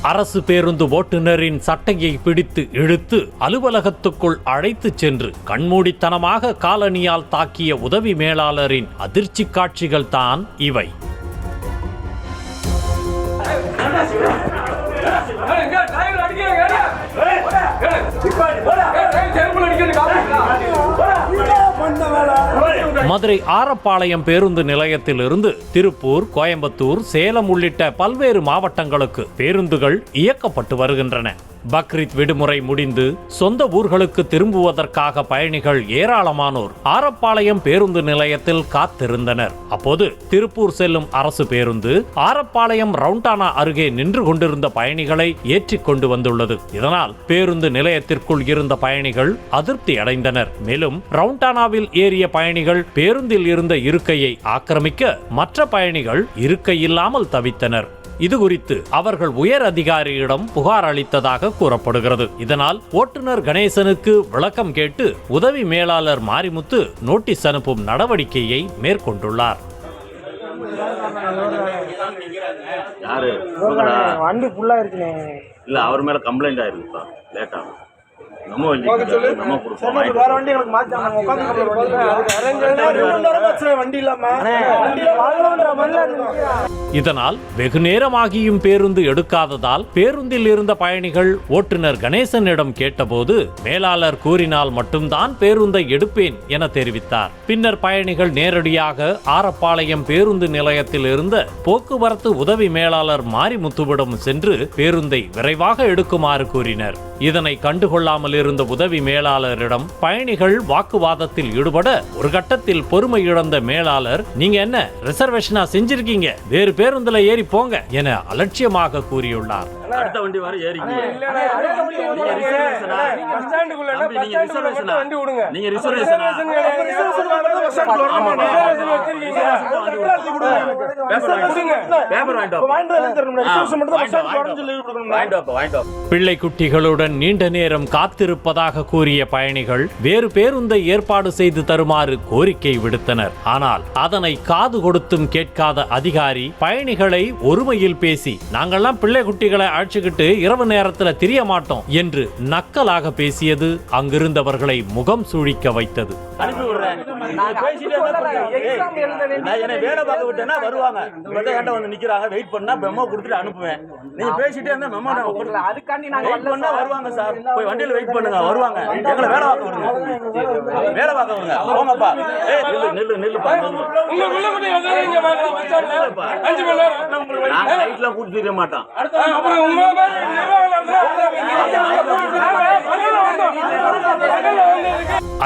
அரசு பேருந்து ஓட்டுநரின் சட்டையை பிடித்து இழுத்து அலுவலகத்துக்குள் அழைத்துச் சென்று கண்மூடித்தனமாக காலணியால் தாக்கிய உதவி மேலாளரின் அதிர்ச்சி காட்சிகள் தான் இவை. மதுரை ஆரப்பாளையம் பேருந்து நிலையத்திலிருந்து திருப்பூர், கோயம்புத்தூர், சேலம் உள்ளிட்ட பல்வேறு மாவட்டங்களுக்கு பேருந்துகள் இயக்கப்பட்டு வருகின்றன. பக்ரீத் விடுமுறை முடிந்து சொந்த ஊர்களுக்கு திரும்புவதற்காக பயணிகள் ஏராளமானோர் ஆரப்பாளையம் பேருந்து நிலையத்தில் காத்திருந்தனர். அப்போது திருப்பூர் செல்லும் அரசு பேருந்து ஆரப்பாளையம் ரவுண்டானா அருகே நின்று கொண்டிருந்த பயணிகளை ஏற்றிக் கொண்டு வந்துள்ளது. இதனால் பேருந்து நிலையத்திற்குள் இருந்த பயணிகள் அதிருப்தி அடைந்தனர். மேலும் ரவுண்டானாவில் ஏறிய பயணிகள் பேருந்தில் இருந்த இருக்கையை ஆக்கிரமிக்க மற்ற பயணிகள் இருக்கை இல்லாமல் தவித்தனர். இதுகுறித்து அவர்கள் உயர் அதிகாரியிடம் புகார் அளித்ததாக கூறப்படுகிறது. இதனால் ஓட்டுநர் கணேசனுக்கு விளக்கம் கேட்டு உதவி மேலாளர் மாரிமுத்து நோட்டீஸ் அனுப்பும் நடவடிக்கையை மேற்கொண்டுள்ளார். வண்டி ஃபுல்லா இருக்குனே. இல்ல அவர் மேல கம்ப்ளைண்ட் ஆயிருக்குப்பா. லேட்டா நம்ம வண்டி வேற வண்டி எனக்கு மாத்தாங்க. இதனால் வெகு நேரமாகியும் பேருந்து எடுக்காததால் பேருந்தில் இருந்த பயணிகள் ஓட்டுநர் கணேசனிடம் கேட்டபோது மேலாளர் கூறினால் மட்டும்தான் பேருந்தை எடுப்பேன் என தெரிவித்தார். பின்னர் பயணிகள் நேரடியாக ஆரப்பாளையம் பேருந்து நிலையத்தில் இருந்த போக்குவரத்து உதவி மேலாளர் மாரிமுத்துவிடம் சென்று பேருந்தை விரைவாக எடுக்குமாறு கூறினர். இதனை கண்டுகொள்ளாமல் இருந்த உதவி மேலாளரிடம் பயணிகள் வாக்குவாதத்தில் ஈடுபட ஒரு கட்டத்தில் பொறுமை இழந்த மேலாளர், நீங்க என்ன ரிசர்வேஷனா செஞ்சிருக்கீங்க, வேறு பேருந்துல ஏறி போங்க என அலட்சியமாக கூறியுள்ளார். அடுத்த வண்டி வர ஏறிங்க. நீங்க ரிசர்வேஷனா பிள்ளை குட்டிகளுடன் நீண்ட நேரம் காத்திருப்பதாக கூறிய பயணிகள் வேறு பேருந்தை ஏற்பாடு செய்து தருமாறு கோரிக்கை விடுத்தனர். ஆனால் அதனை காது கொடுத்தும் கேட்காத அதிகாரி பயணிகளை ஒருமையில் பேசி, நாங்கெல்லாம் பிள்ளை குட்டிகளை அழைச்சுக்கிட்டு இரவு நேரத்துல திரிய மாட்டோம் என்று நக்கலாக பேசியது அங்கிருந்தவர்களை முகம் சுழிக்க வைத்தது.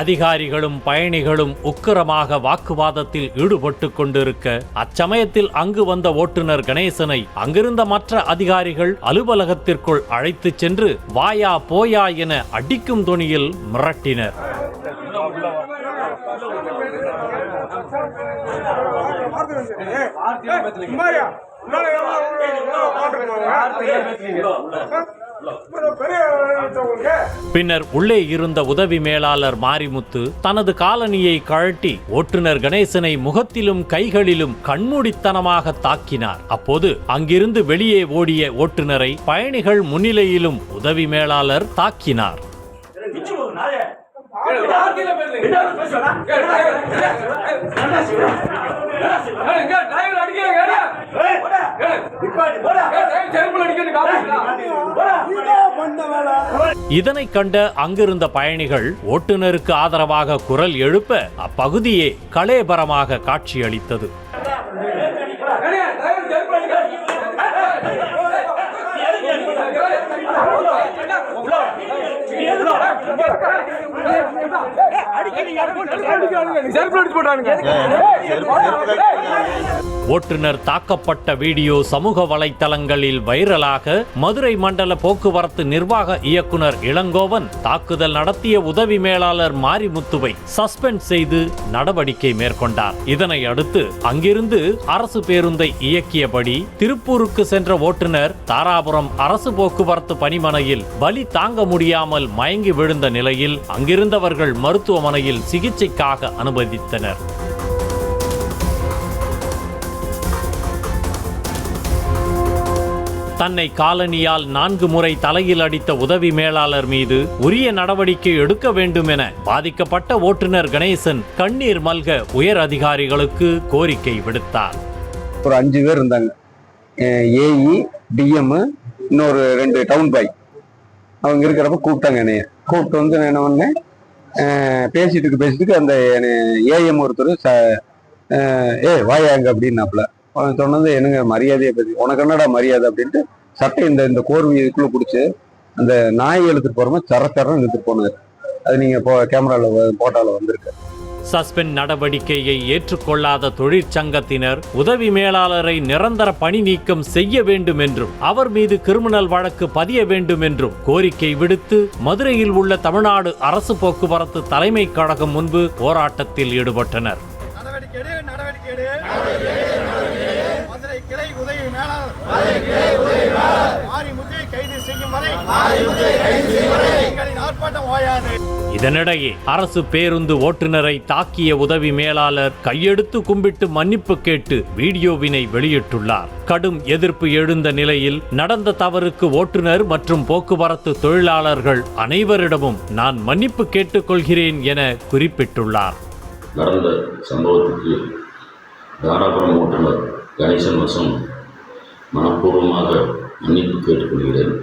அதிகாரிகளும் பயணிகளும் உக்கிரமாக வாக்குவாதத்தில் ஈடுபட்டு கொண்டிருக்க அச்சமயத்தில் அங்கு வந்த ஓட்டுநர் கணேசனை அங்கிருந்த மற்ற அதிகாரிகள் அலுவலகத்திற்குள் அழைத்துச் சென்று வாயா போயா என அடிக்கும் தொனியில் மிரட்டினர். பின்னர் உள்ளே இருந்த உதவி மேலாளர் மாரிமுத்து தனது காலணியை கழட்டி ஓட்டுநர் கணேசனை முகத்திலும் கைகளிலும் கண்மூடித்தனமாக தாக்கினார். அப்போது அங்கிருந்து வெளியே ஓடிய ஓட்டுநரை பயணிகள் முன்னிலையிலும் உதவி மேலாளர் தாக்கினார். இதனை கண்ட அங்கிருந்த பயணிகள் ஓட்டுநருக்கு ஆதரவாக குரல் எழுப்ப அப்பகுதியே கலேபரமாக காட்சியளித்தது. ஓட்டுநர் தாக்கப்பட்ட வீடியோ சமூக வலைத்தளங்களில் வைரலாக மதுரை மண்டல போக்குவரத்து நிர்வாக இயக்குனர் இளங்கோவன் தாக்குதல் நடத்திய உதவி மேலாளர் மாரிமுத்துவை சஸ்பெண்ட் செய்து நடவடிக்கை மேற்கொண்டார். இதனை அடுத்து அங்கிருந்து அரசு பேருந்தை இயக்கியபடி திருப்பூருக்கு சென்ற ஓட்டுநர் தாராபுரம் அரசு போக்குவரத்து பணிமனையில் வலி தாங்க முடியாமல் மயங்கி விழுந்த நிலையில் அங்கிருந்தவர்கள் மருத்துவமனையில் சிகிச்சைக்காக அனுமதித்தனர். தன்னை காலணியால் 4 முறை தலையில் அடித்த உதவி மேலாளர் மீது உரிய நடவடிக்கை எடுக்க வேண்டும் என பாதிக்கப்பட்ட ஓட்டுநர் கணேசன் கண்ணீர் மல்க உயர் அதிகாரிகளுக்கு கோரிக்கை விடுத்தார். ஒரு 5 பேர் இருந்தாங்க. ஏஇ, டிஎம், இன்னொரு 2 டவுன் பாய். அவங்க இருக்கிறப்ப கூப்பிட்டாங்க. என்னைய கூப்பிட்டு வந்து என்ன பண்ணேன், பேசிட்டு அந்த ஏஎம் ஒருத்தர் வாயாங்க அப்படின்னாப்புல சொன்னது, என்னங்க மரியாதையை பற்றி உனக்கு என்னடா மரியாதை அப்படின்ட்டு சட்டை இந்த கோர்வைக்குள்ள பிடிச்சி அந்த நாய் எழுத்துட்டு போகிற மாதிரி சரத்தரம் இழுத்துட்டு போனார். அது நீங்கள் கேமராவில் போட்டாவில் வந்திருக்கு. சஸ்பெண்ட் நடவடிக்கையை ஏற்றுக்கொள்ளாத தொழிற்சங்கத்தினர் உதவி மேலாளரை நிரந்தர பணி நீக்கம் செய்ய வேண்டும் என்றும் அவர் மீது கிரிமினல் வழக்கு பதிய வேண்டும் என்றும் கோரிக்கை விடுத்து மதுரையில் உள்ள தமிழ்நாடு அரசு போக்குவரத்து தலைமை கழகம் முன்பு போராட்டத்தில் ஈடுபட்டனர். இதனிடையே அரசு பேருந்து ஓட்டுநரை தாக்கிய உதவி மேலாளர் கையெடுத்து கும்பிட்டு மன்னிப்பு கேட்டு வீடியோவினை வெளியிட்டுள்ளார். கடும் எதிர்ப்பு எழுந்த நிலையில் நடந்த தவறுக்கு ஓட்டுநர் மற்றும் போக்குவரத்து தொழிலாளர்கள் அனைவரிடமும் நான் மன்னிப்பு கேட்டுக்கொள்கிறேன் என குறிப்பிட்டுள்ளார். நடந்த சம்பவத்துக்கு தாராபுரம் ஓட்டுநர் கணேசன் வசம் மனப்பூர்வமாக மன்னிப்பு கேட்டுக்கொள்கிறேன்.